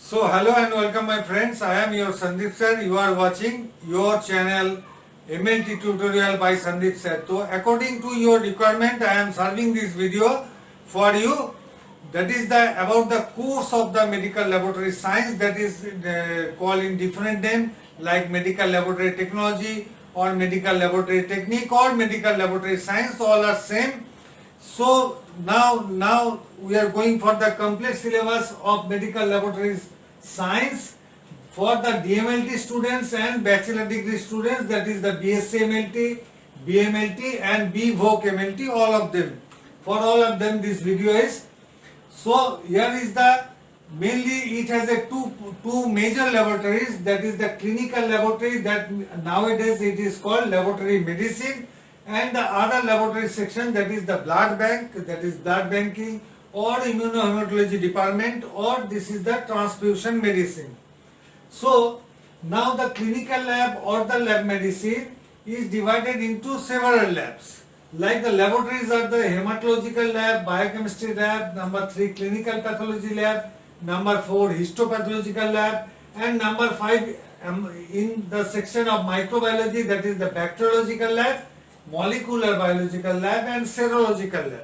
So hello and welcome my friends. I am your Sandeep sir. You are watching your channel MLT tutorial by Sandeep sir. So according to your requirement, I am serving this video for you. That is about the course of the medical laboratory science, that is called in different name like medical laboratory technology or medical laboratory technique or medical laboratory science. All are same. So now we are going for the complete syllabus of medical laboratories science for the DMLT students and bachelor degree students, that is the BSc MLT, BMLT and BVoc MLT, all of them. For all of them this video is. So here is the mainly it has a two major laboratories, that is the clinical laboratory, that nowadays it is called laboratory medicine, and the other laboratory section, that is the blood bank, that is blood banking or immunohematology department, or this is the transfusion medicine. So now the clinical lab or the lab medicine is divided into several labs. Like the laboratories are the hematological lab, biochemistry lab, number 3 clinical pathology lab, number 4 histopathological lab, and number 5 in the section of microbiology, that is the bacteriological lab, molecular biological lab and serological lab.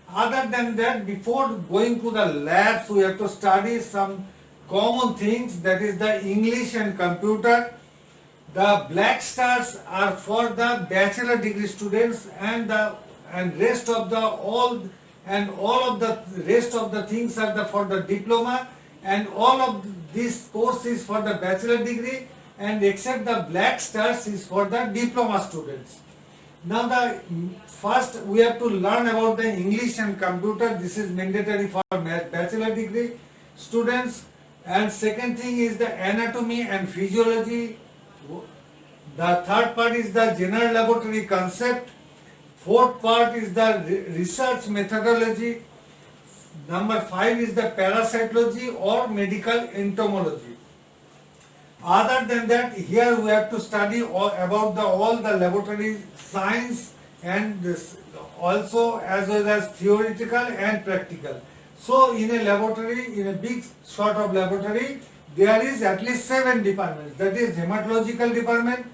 Other than that, before going to the labs, we have to study some common things, that is the English and computer. The black stars are for the bachelor degree students, and rest of the all of the rest of the things are for the diploma, and all of this course is for the bachelor degree, and except the black stars is for the diploma students. Now first we have to learn about the English and computer. This is mandatory for bachelor degree students. And second thing is the anatomy and physiology. The third part is the general laboratory concept. Fourth part is the research methodology. Number 5 is the parasitology or medical entomology. Other than that, here we have to study about all the laboratory science, and this also as well as theoretical and practical. So in a laboratory, in a big sort of laboratory, there is at least 7 departments. That is hematological department,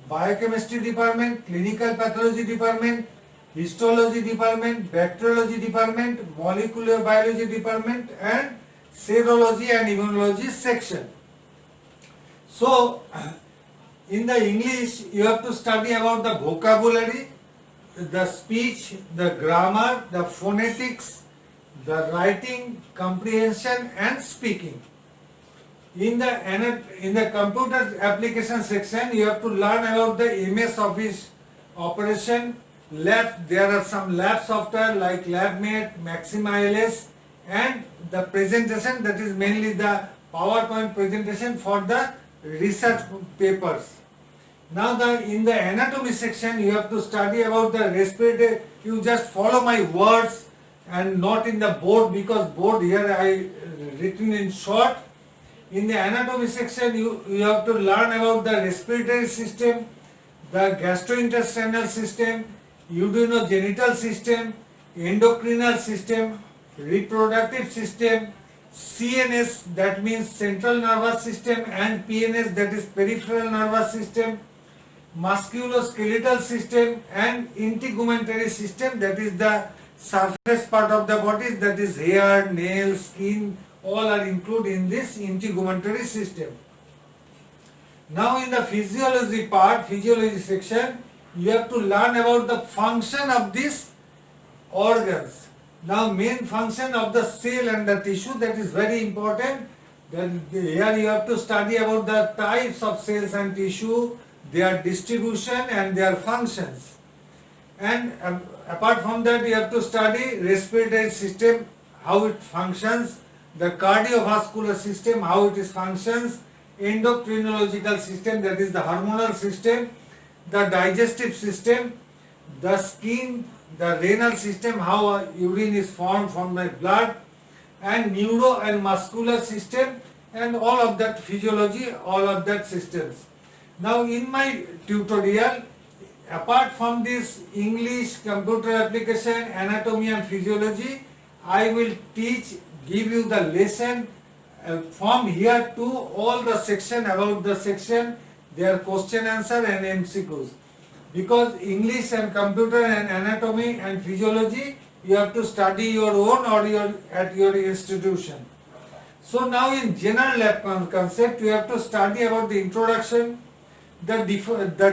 biochemistry department, clinical pathology department, histology department, bacteriology department, molecular biology department and serology and immunology section. So in the English you have to study about the vocabulary, the speech, the grammar, the phonetics, the writing, comprehension and speaking. In the computer application section you have to learn about the MS Office operation, lab. There are some lab software like LabMate, Maxima LS, and the presentation, that is mainly the PowerPoint presentation for the research papers. Now in the anatomy section you have to study about the respiratory. You just follow my words and not in the board, because board here I written in short. In the anatomy section you have to learn about the respiratory system, the gastrointestinal system, urinogenital system, endocrinal system, reproductive system, CNS, that means central nervous system, and PNS, that is peripheral nervous system, musculoskeletal system and integumentary system, that is the surface part of the body, that is hair, nails, skin, all are included in this integumentary system. Now in the physiology part, physiology section, you have to learn about the function of these organs. Now main function of the cell and the tissue, that is very important. Then here you have to study about the types of cells and tissue, their distribution and their functions. And apart from that you have to study respiratory system, how it functions, the cardiovascular system, how it is functions, endocrinological system, that is the hormonal system, the digestive system, the skin, the renal system, how urine is formed from the blood, and neuro and muscular system, and all of that physiology, all of that systems. Now in my tutorial, apart from this English, computer application, anatomy and physiology, I will give you the lesson from here to all the section about the section, their question answer and MCQs. Because English and computer and anatomy and physiology, you have to study your own or at your institution. So now in general lab concept, you have to study about the introduction, the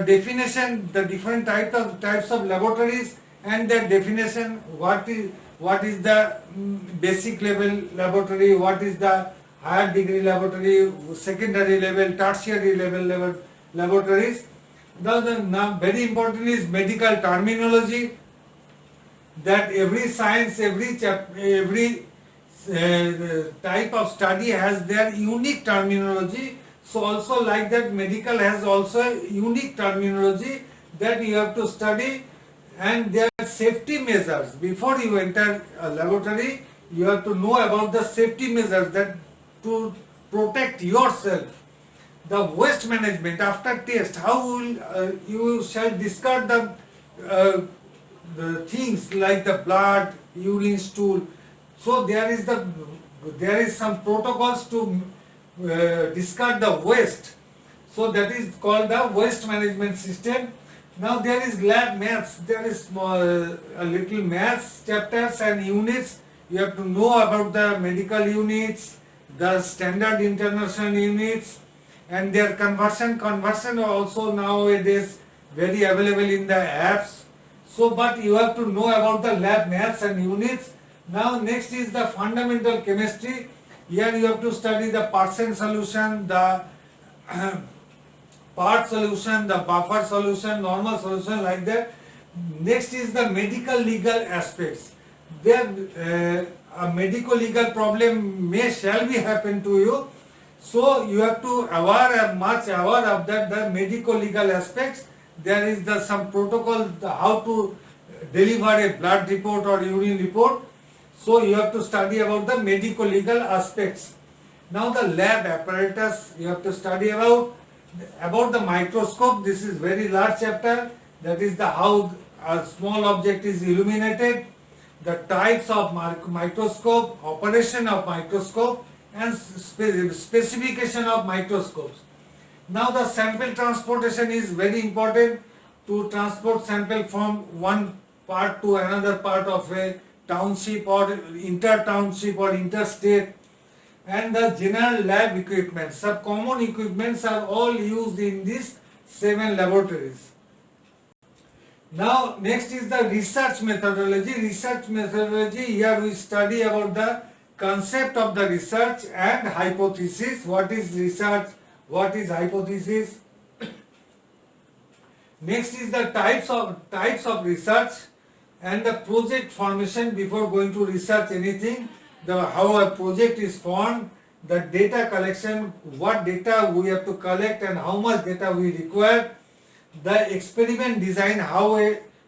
definition, the different types of laboratories, and the definition, what is the basic level laboratory, what is the higher degree laboratory, secondary level, tertiary level laboratories. Now very important is medical terminology, that every science, every type of study has their unique terminology. So also like that, medical has also unique terminology that you have to study, and their safety measures. Before you enter a laboratory, you have to know about the safety measures that to protect yourself. The waste management after test, how will you shall discard the things like the blood, urine, stool. So there is some protocols to discard the waste. So that is called the waste management system. Now there is lab maths. There is a little maths chapters and units. You have to know about the medical units, the standard international units, and their conversion also nowadays very available in the apps. So but you have to know about the lab maths and units. Now next is the fundamental chemistry. Here you have to study the percent solution, the part solution, the buffer solution, normal solution, like that. Next is the medical legal aspects. There a medical legal problem shall be happen to you. So you have to much aware of that, the medical legal aspects. There is some protocol how to deliver a blood report or urine report. So you have to study about the medical legal aspects. Now the lab apparatus you have to study about the microscope. This is very large chapter. That is the how a small object is illuminated, the types of microscope, operation of microscope, and specification of microscopes. Now the sample transportation is very important, to transport sample from one part to another part of a township or inter-township or interstate. And the general lab equipment, some common equipments are all used in these 7 laboratories. Now next is the research methodology. Research methodology, here we study about the concept of the research and hypothesis. What is research? What is hypothesis? Next is the types of research and the project formation before going to research anything. How a project is formed, the data collection, what data we have to collect and how much data we require. The experiment design, how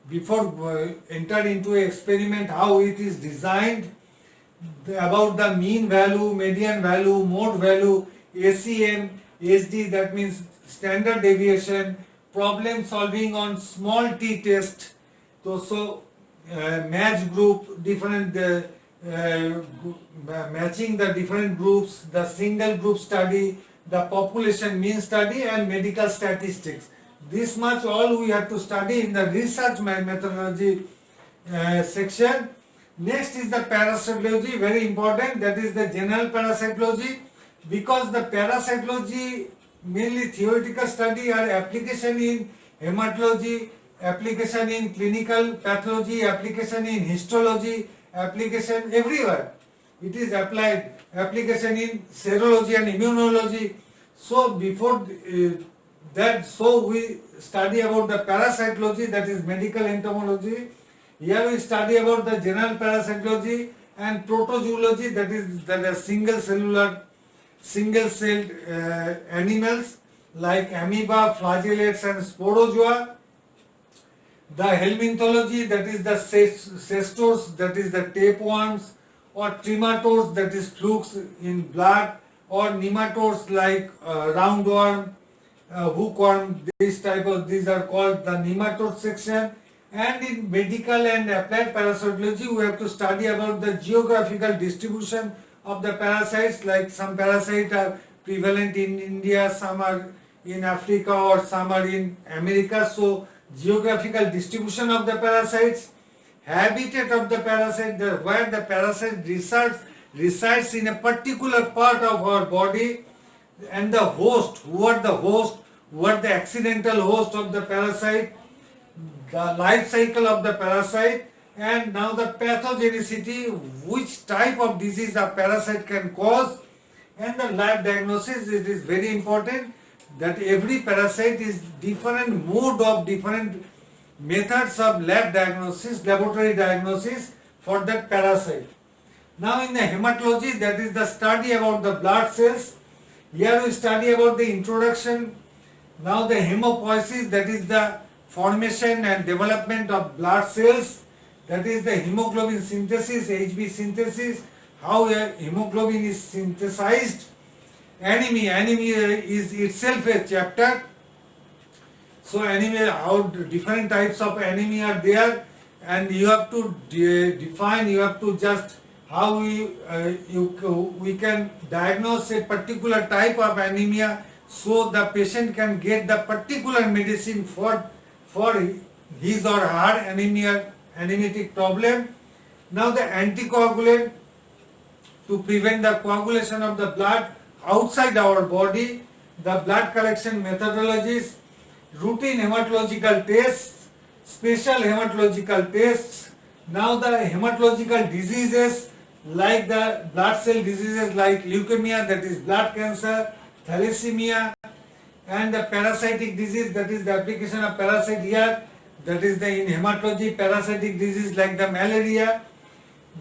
before enter into an experiment, how it is designed. About the mean value, median value, mode value, ACM, SD, that means standard deviation, problem solving on small t test. So match group, different matching the different groups, the single group study, the population mean study, and medical statistics. This much all we have to study in the research methodology section. Next is the parasitology, very important. That is the general parasitology, because the parasitology mainly theoretical study or application in hematology, application in clinical pathology, application in histology, application everywhere. It is applied, application in serology and immunology. So before that, so we study about the parasitology, that is medical entomology. Here we study about the general parasitology and protozoology, that is the single celled animals like amoeba, flagellates and sporozoa. The helminthology, that is the cestors, that is the tapeworms, or tremators, that is flukes in blood, or nematodes like roundworm, hookworm. These are called the nematode section. And in medical and applied parasitology, we have to study about the geographical distribution of the parasites, like some parasites are prevalent in India, some are in Africa, or some are in America. So geographical distribution of the parasites, habitat of the parasite, where the parasite resides in a particular part of our body, and the host, who are the accidental host of the parasite, the life cycle of the parasite, and now the pathogenicity, which type of disease a parasite can cause, and the lab diagnosis. It is very important that every parasite is different different methods of lab diagnosis, laboratory diagnosis for that parasite. Now in the hematology, that is the study about the blood cells. Here we study about the introduction. Now the hemopoiesis, that is the formation and development of blood cells. That is the hemoglobin synthesis, Hb synthesis, how hemoglobin is synthesized. Anemia is itself a chapter. So anemia, how different types of anemia are there, and you have to define, you have to just how we can diagnose a particular type of anemia, so the patient can get the particular medicine for his or her anemic problem. Now the anticoagulant, to prevent the coagulation of the blood outside our body, the blood collection methodologies, routine hematological tests, special hematological tests. Now the hematological diseases, like the blood cell diseases like leukemia, that is blood cancer, thalassemia, and the parasitic disease, that is the application of parasite here, that is the in hematology parasitic disease like the malaria.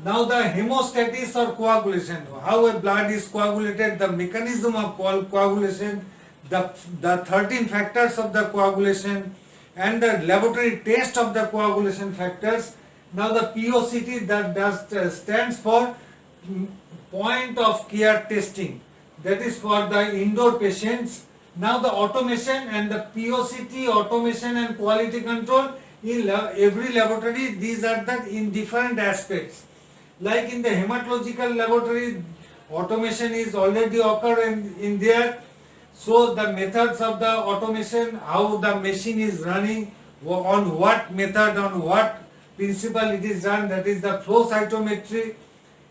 Now the hemostasis or coagulation, how a blood is coagulated, the mechanism of coagulation, the 13 factors of the coagulation, and the laboratory test of the coagulation factors. Now the POCT, that stands for point of care testing, that is for the indoor patients. Now the automation and the POCT, automation and quality control in every laboratory, these are in different aspects. Like in the hematological laboratory, automation is already occurred in there. So the methods of the automation, how the machine is running, on what method, on what principle it is done, that is the flow cytometry,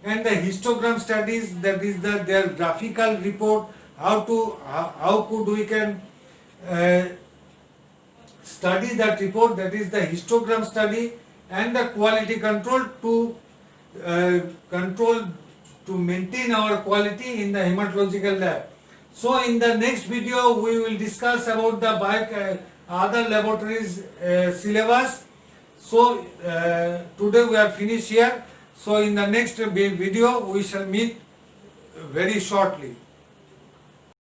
and the histogram studies, that is their graphical report, how could we can study that report, that is the histogram study, and the quality control to maintain our quality in the hematological lab. So in the next video we will discuss about the other laboratories syllabus. So today we are finished here. So in the next video we shall meet very shortly.